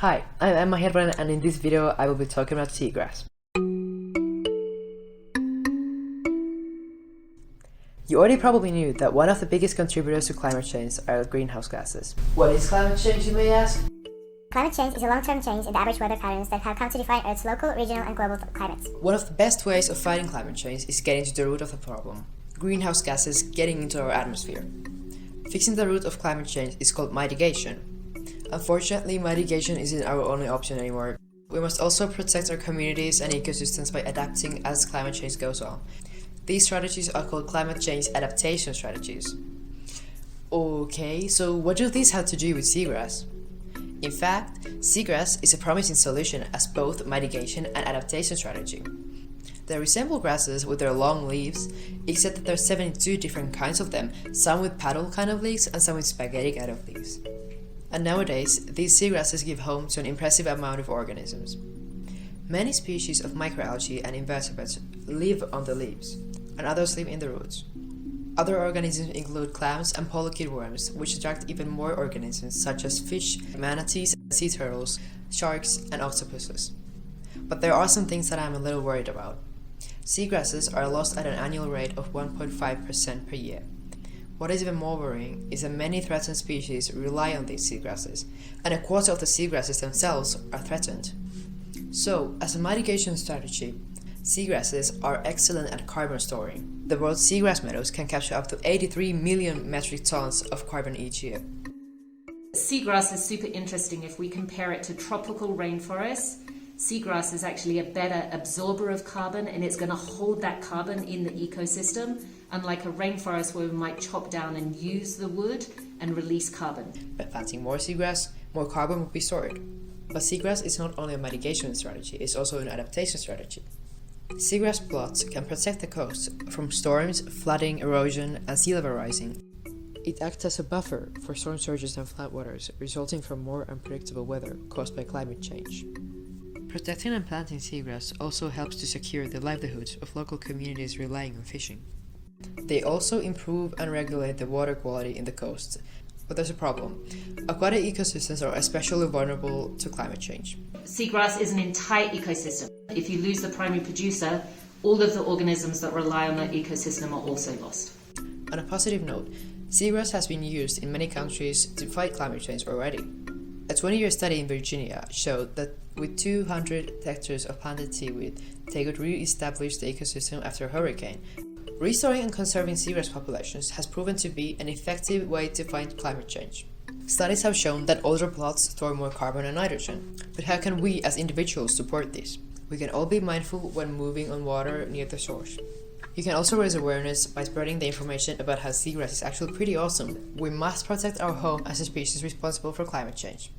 Hi, I'm Armand, and in this video I will be talking about seagrass. You already probably knew that one of the biggest contributors to climate change are greenhouse gases. What is climate change, you may ask? Climate change is a long-term change in the average weather patterns that have come to define Earth's local, regional, and global climates. One of the best ways of fighting climate change is getting to the root of the problem: greenhouse gases getting into our atmosphere. Fixing the root of climate change is called mitigation. Unfortunately, mitigation isn't our only option anymore. We must also protect our communities and ecosystems by adapting as climate change goes on. These strategies are called climate change adaptation strategies. Okay, so what do these have to do with seagrass? In fact, seagrass is a promising solution as both mitigation and adaptation strategy. They resemble grasses with their long leaves, except that there are 72 different kinds of them, some with paddle kind of leaves and some with spaghetti kind of leaves. And nowadays, these seagrasses give home to an impressive amount of organisms. Many species of microalgae and invertebrates live on the leaves, and others live in the roots. Other organisms include clams and polychaete worms, which attract even more organisms such as fish, manatees, sea turtles, sharks, and octopuses. But there are some things that I'm a little worried about. Seagrasses are lost at an annual rate of 1.5% per year. What is even more worrying is that many threatened species rely on these seagrasses, and a quarter of the seagrasses themselves are threatened. So, as a mitigation strategy, seagrasses are excellent at carbon storing. The world's seagrass meadows can capture up to 83 million metric tons of carbon each year. Seagrass is super interesting if we compare it to tropical rainforests. Seagrass is actually a better absorber of carbon, and it's going to hold that carbon in the ecosystem, unlike a rainforest where we might chop down and use the wood and release carbon. By planting more seagrass, more carbon will be stored. But seagrass is not only a mitigation strategy, it's also an adaptation strategy. Seagrass plots can protect the coast from storms, flooding, erosion, and sea level rising. It acts as a buffer for storm surges and floodwaters resulting from more unpredictable weather caused by climate change. Protecting and planting seagrass also helps to secure the livelihoods of local communities relying on fishing. They also improve and regulate the water quality in the coast. But there's a problem. Aquatic ecosystems are especially vulnerable to climate change. Seagrass is an entire ecosystem. If you lose the primary producer, all of the organisms that rely on that ecosystem are also lost. On a positive note, seagrass has been used in many countries to fight climate change already. A 20-year study in Virginia showed that with 200 hectares of planted seaweed, they could re-establish the ecosystem after a hurricane. Restoring and conserving seagrass populations has proven to be an effective way to fight climate change. Studies have shown that older plots store more carbon and nitrogen. But how can we as individuals support this? We can all be mindful when moving on water near the source. You can also raise awareness by spreading the information about how seagrass is actually pretty awesome. We must protect our home as a species responsible for climate change.